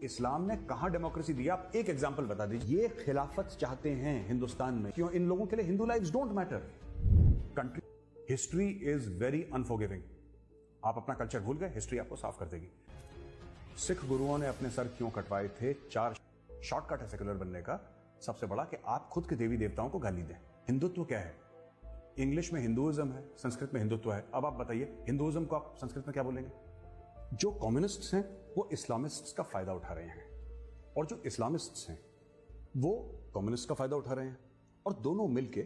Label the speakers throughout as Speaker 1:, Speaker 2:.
Speaker 1: इस्लाम ने कहां डेमोक्रेसी दिया? आप एक एग्जांपल बता दीजिए। ये खिलाफत चाहते हैं हिंदुस्तान में, क्यों? इन लोगों के लिए Hindu lives don't matter. Country history is very unforgiving. आप अपना कल्चर भूल गए, हिस्ट्री आपको साफ कर देगी। सिख गुरुओं ने अपने सर क्यों कटवाए थे? 4 शॉर्टकट है सेकुलर बनने का। सबसे बड़ा कि आप खुद के देवी देवताओं को गाली दें। हिंदुत्व क्या है? इंग्लिश में हिंदुइज्म है, संस्कृत में हिंदुत्व है। अब आप बताइए हिंदुइज्म को आप संस्कृत में क्या बोलेंगे? जो कम्युनिस्ट्स हैं वो इस्लामिस्ट्स का फायदा उठा रहे हैं, और जो इस्लामिस्ट्स हैं वो कम्युनिस्ट का फायदा उठा रहे हैं, और दोनों मिलके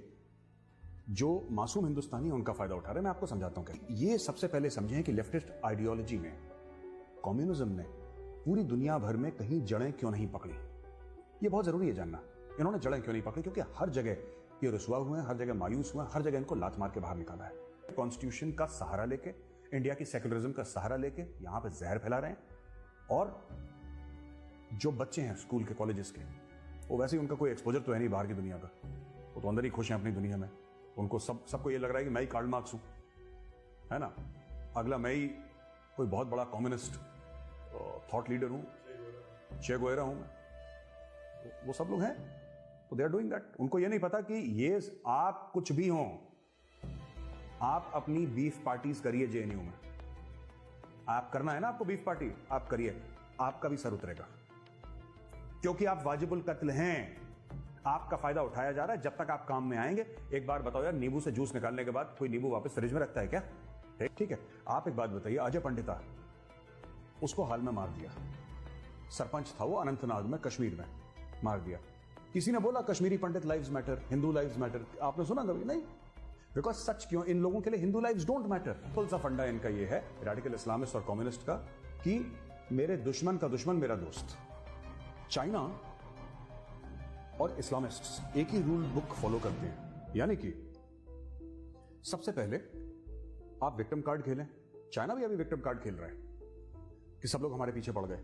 Speaker 1: जो मासूम हिंदुस्तानी है उनका फायदा उठा रहे हैं। मैं आपको समझाता हूं क्या। ये सबसे पहले समझें कि लेफ्टिस्ट आइडियोलॉजी में कम्युनिज्म ने पूरी दुनिया भर में कहीं जड़ें क्यों नहीं पकड़ी। ये बहुत जरूरी है जानना, इन्होंने जड़ें क्यों नहीं पकड़ी। क्योंकि हर जगह ये रुसवा हुए हैं, हर जगह मायूस हुए हैं, हर जगह इनको लात मार के बाहर निकाला है। कॉन्स्टिट्यूशन का सहारा लेके, इंडिया की सेकुलरिज्म का सहारा लेके यहां पे जहर फैला रहे हैं। और जो बच्चे हैं स्कूल के, कॉलेजेस के, वो वैसे ही उनका कोई एक्सपोजर तो है नहीं बाहर की दुनिया का, वो तो अंदर ही खुश हैं अपनी दुनिया में। उनको सबको ये लग रहा है कि मैं ही कार्ल मार्क्स हूं, है ना, अगला मैं ही कोई बहुत बड़ा कम्युनिस्ट थॉट लीडर हूं, चे गुवेरा हूं मैं। वो सब लोग हैं, तो दे आर डूइंग दैट। उनको ये नहीं पता कि ये आप कुछ भी हों, आप अपनी बीफ पार्टीज करिए जेएनयू में। आप करना है ना आपको बीफ पार्टी, आप करिए, आपका भी सर उतरेगा, क्योंकि आप वाजिबुल कत्ल हैं। आपका फायदा उठाया जा रहा है। जब तक आप काम में आएंगे, एक बार बताओ यार, नींबू से जूस निकालने के बाद कोई नींबू वापस फ्रिज में रखता है क्या? ठीक है, आप एक बात बताइए, अजय पंडिता, उसको हाल में मार दिया, सरपंच था वो अनंतनाग में, कश्मीर में, मार दिया। किसी ने बोला Kashmiri Pandit lives matter, Hindu lives matter? आपने सुना कभी? नहीं। बिकॉज सच क्यों? इन लोगों के लिए Hindu lives don't matter. Full सा फंडा इनका ये है, रेडिकल इस्लामिस्ट और कम्युनिस्ट का, कि मेरे दुश्मन का दुश्मन मेरा दोस्त। चाइना और इस्लामिस्ट एक ही रूल बुक फॉलो करते हैं, यानी कि सबसे पहले आप विक्टिम कार्ड खेलें। चाइना भी अभी विक्टिम कार्ड खेल रहा है कि सब लोग हमारे पीछे पड़ गए,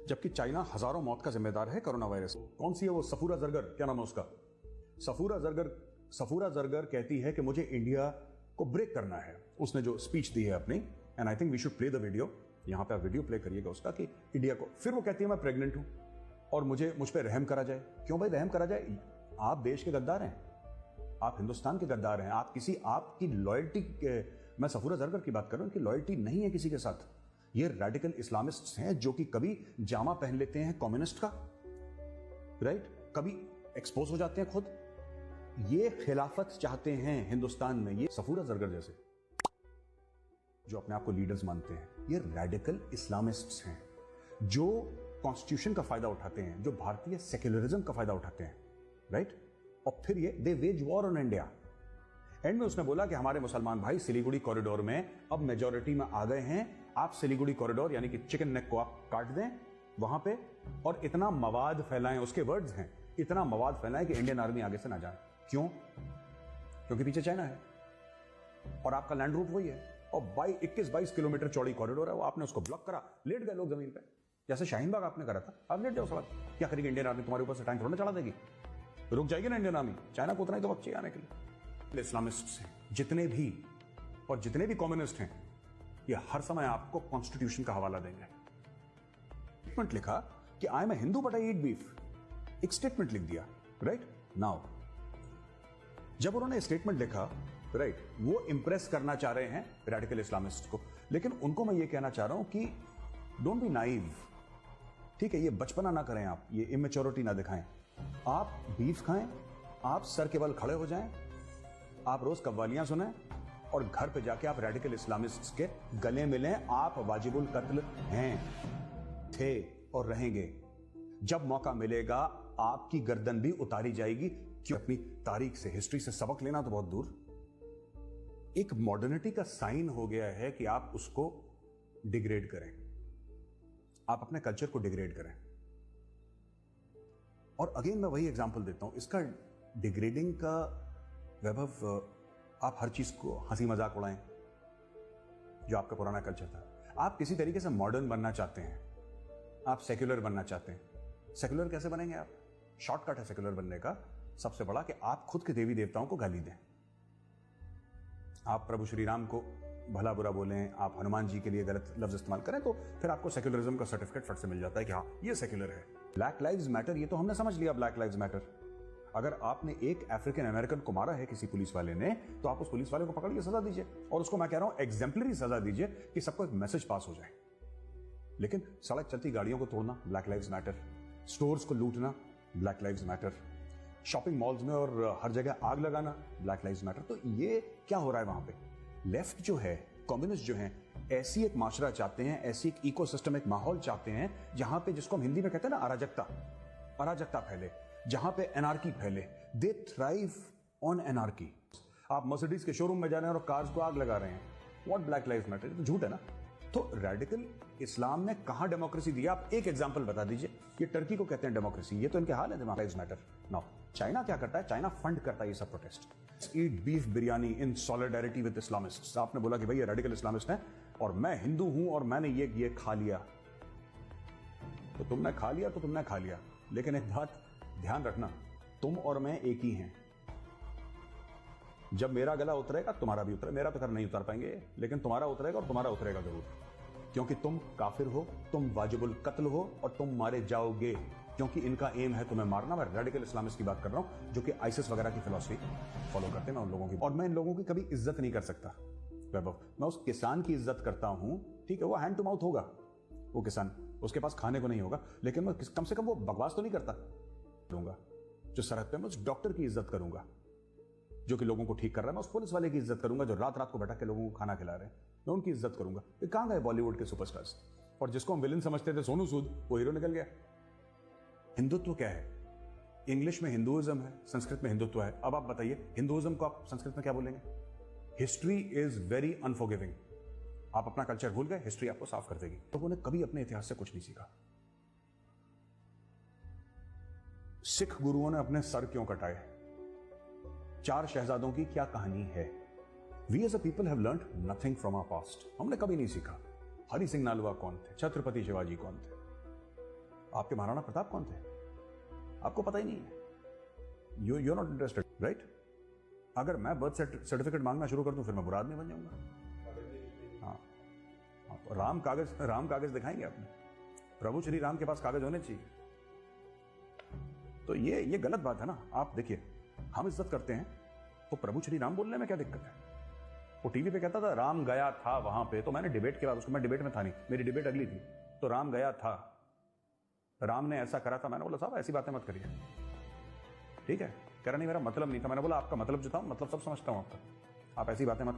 Speaker 1: जबकि चाइना हजारों मौत का जिम्मेदार है कोरोना वायरस। कौन सी है वो? सफूरा जरगर, क्या नाम है उसका? सफूरा जरगर कहती है कि मुझे इंडिया को ब्रेक करना है। उसने जो स्पीच दी है अपनी, and I think we should play the video. यहां पे आप वीडियो प्ले करिएगा उसका, कि इंडिया को, फिर वो कहती है मैं प्रेग्नेंट हूं और मुझ पर रहम करा जाए। क्यों भाई रहम करा जाए? आप देश के गद्दार हैं, आप हिंदुस्तान के गद्दार हैं। आपकी लॉयल्टी, मैं सफूरा जरगर की बात कर रहा हूं, कि लॉयल्टी नहीं है किसी के साथ। ये रेडिकल इस्लामिस्ट्स हैं जो कि कभी जामा पहन लेते हैं कम्युनिस्ट का, राइट, कभी एक्सपोज हो जाते हैं खुद। ये खिलाफत चाहते हैं हिंदुस्तान में। ये सफूरा जरगर जैसे जो अपने आप को लीडर्स मानते हैं, ये रेडिकल इस्लामिस्ट्स हैं जो कॉन्स्टिट्यूशन का फायदा उठाते हैं, जो भारतीय सेक्युलरिज्म का फायदा उठाते हैं, राइट। और फिर ये they wage war on India. End में उसने बोला कि हमारे मुसलमान भाई सिलीगुड़ी कॉरिडोर में अब मेजॉरिटी में आ गए हैं, आप सिलीगुड़ी कॉरिडोर यानी कि चिकन नेक को आप काट दें वहां पे, और इतना मवाद फैलाएं, उसके वर्ड्स हैं, इतना मवाद फैलाएं कि इंडियन आर्मी आगे से ना जाए। क्यों? क्योंकि पीछे चाइना है और आपका लैंड रूट वही है, और 21-22 किलोमीटर चौड़ी कॉरिडोर है वो। आपने उसको ब्लॉक करा, लेट गए लोग जमीन पे, जैसे शाहीन बाग आपने करा था। आप लेट जाओ सड़क, क्या करेगी इंडियन आर्मी? तुम्हारे ऊपर से टैंक थोड़ा चढ़ा देगी, रुक जाएगी ना इंडियन आर्मी। चाइना को उतना ही तो वक्त चाहिए आने के लिए। इस्लामिस्ट हैं जितने भी, और जितने भी कम्युनिस्ट हैं, ये हर समय आपको कॉन्स्टिट्यूशन का हवाला देंगे। स्टेटमेंट लिखा कि I am a Hindu but I eat beef, एक स्टेटमेंट लिख दिया, राइट। नाउ जब उन्होंने स्टेटमेंट लिखा, राइट, वो इंप्रेस करना चाह रहे हैं रेडिकल इस्लामिस्ट को, लेकिन उनको मैं ये कहना चाह रहा हूं कि डोंट बी नाइव, ठीक है, ये बचपना ना करें आप, ये इमेच्योरिटी ना दिखाएं। आप बीफ खाएं, आप सर के बल खड़े हो जाएं, आप रोज कव्वालियां सुनें, और घर पे जाके आप रेडिकल इस्लामिस्ट्स के गले मिलें। आप वाजिबुल कत्ल हैं, थे और रहेंगे। जब मौका मिलेगा आपकी गर्दन भी उतारी जाएगी। क्यों? अपनी तारीख से, हिस्ट्री से सबक लेना तो बहुत दूर, एक मॉडर्निटी का साइन हो गया है कि आप उसको डिग्रेड करें, आप अपने कल्चर को डिग्रेड करें। और अगेन मैं वही एग्जांपल देता हूं, इसका डिग्रेडिंग का वैभव, आप हर चीज को हंसी मजाक उड़ाएं जो आपका पुराना कल्चर था। आप किसी तरीके से मॉडर्न बनना चाहते हैं, आप सेक्युलर बनना चाहते हैं। सेक्युलर कैसे बनेंगे आप? शॉर्टकट है सेक्युलर बनने का सबसे बड़ा, कि आप खुद के देवी देवताओं को गाली दें। आप प्रभु श्री राम को भला बुरा बोलें, आप हनुमान जी के लिए गलत लफ्ज इस्तेमाल करें, तो फिर आपको सेक्युलरिज्म का सर्टिफिकेट फट से मिल जाता है कि हाँ ये सेक्युलर है। ब्लैक लाइव्स मैटर, ये तो हमने समझ लिया ब्लैक लाइव्स मैटर। अगर आपने एक अफ्रीकन अमेरिकन को मारा है किसी पुलिस वाले ने, तो आप उस पुलिस वाले को पकड़ के सजा दीजिए, और उसको मैं कह रहा हूं एग्जेम्पलरी सजा दीजिए कि सबको एक मैसेज पास हो जाए। लेकिन सड़क चलती गाड़ियों को तोड़ना, ब्लैक लाइव्स मैटर। स्टोर्स को लूटना, black lives matter. Shopping malls में और हर जगह आग लगाना, ब्लैक लाइव्स मैटर। तो ये क्या हो रहा है वहां पे? लेफ्ट जो है, कम्युनिस्ट जो है, ऐसी एक माशरा चाहते हैं, ऐसी एक इकोसिस्टम, एक माहौल चाहते हैं जहां पे, जिसको हम हिंदी में कहते हैं ना, अराजकता फैले, जहां पे एनार्की फैले। दे थ्राइव ऑन एनार्की। आप मर्सिडीज के शोरूम में जा रहे हैं और कार्स को आग लगा रहे हैं, व्हाट ब्लैक लाइव्स मैटर? तो झूठ है ना। तो रेडिकल इस्लाम ने कहां डेमोक्रेसी दी? आप एक एग्जांपल बता दीजिए। ये टर्की को कहते हैं डेमोक्रेसी, ये तो इनके हाल है black lives matter. Now China क्या करता है? चाइना फंड करता है ये सब protest. Eat beef biryani in solidarity with Islamists. आपने बोला कि भाई ये रेडिकल इस्लामिस्ट है और मैं हिंदू हूं और मैंने ये खा लिया, तो तुमने खा लिया तो तुमने खा लिया। लेकिन एक बात ध्यान रखना, तुम और मैं एक ही हैं। जब मेरा गला उतरेगा तुम्हारा भी उतरेगा। मेरा तो खैर नहीं उतार पाएंगे, लेकिन तुम्हारा उतरेगा, और तुम्हारा उतरेगा जरूर, क्योंकि तुम काफिर हो, तुम वाजिबुल कत्ल हो और तुम मारे जाओगे, क्योंकि इनका एम है तुम्हें मारना। मैं रेडिकल इस्लामिस्ट की बात कर रहा हूं, जो कि आईसिस वगैरह की फिलॉसफी फॉलो करते हैं। मैं उन लोगों की, और मैं इन लोगों की कभी इज्जत नहीं कर सकता वैभव। मैं उस किसान की इज्जत करता हूं, ठीक है, वो हैंड टू माउथ होगा, वो किसान, उसके पास खाने को नहीं होगा, लेकिन मैं कम से कम वो बकवास तो नहीं करता दूंगा। जो सरहद पे, मैं उस डॉक्टर की इज्जत करूंगा जो कि लोगों को ठीक कर रहा है। मैं उस पुलिस वाले की इज्जत करूंगा जो रात रात को बैठा के लोगों को खाना खिला रहे हैं, मैं उनकी इज्जत करूंगा। ये कहां गए बॉलीवुड के सुपरस्टार्स? और जिसको हम विलन समझते थे, सोनू सूद, वो हीरो निकल गया। हिंदुत्व क्या है? इंग्लिश में हिंदुइज्म है, संस्कृत में हिंदुत्व है। अब आप बताइए, हिंदुइज्म को आप संस्कृत में क्या बोलेंगे? History is very unforgiving. आप अपना कल्चर भूल गए, हिस्ट्री आपको साफ कर देगी। लोगों ने कभी अपने इतिहास से कुछ नहीं सीखा। सिख गुरुओं ने अपने सर क्यों कटाए? 4 शहजादों की क्या कहानी है? We as a people have learned nothing from our past. हमने कभी नहीं सीखा। हरि सिंह नालवा कौन थे? छत्रपति शिवाजी कौन थे? आपके महाराणा प्रताप कौन थे? आपको पता ही नहीं है। You are not interested, right? अगर मैं बर्थ सर्टिफिकेट मांगना शुरू कर दूं, फिर मैं बुरा आदमी बन जाऊंगा। हाँ, राम कागज दिखाएंगे आपने? प्रभु श्री राम के पास कागज होने चाहिए। तो ये गलत बात है ना। आप देखिए, हम इज्जत करते हैं तो प्रभु श्री राम बोलने में क्या दिक्कत है? वो टीवी पे कहता था राम गया था वहां पे, तो मैंने डिबेट के बाद उसको, मैं डिबेट में था नहीं, मेरी डिबेट अगली थी, तो राम गया था, राम ने ऐसा करा था। मैंने बोला साहब ऐसी बातें मत करिए, ठीक है? कह रहा नहीं मेरा मतलब नहीं था। मैंने बोला आपका मतलब जो था, मतलब सब समझता हूं आपका, आप ऐसी बातें मत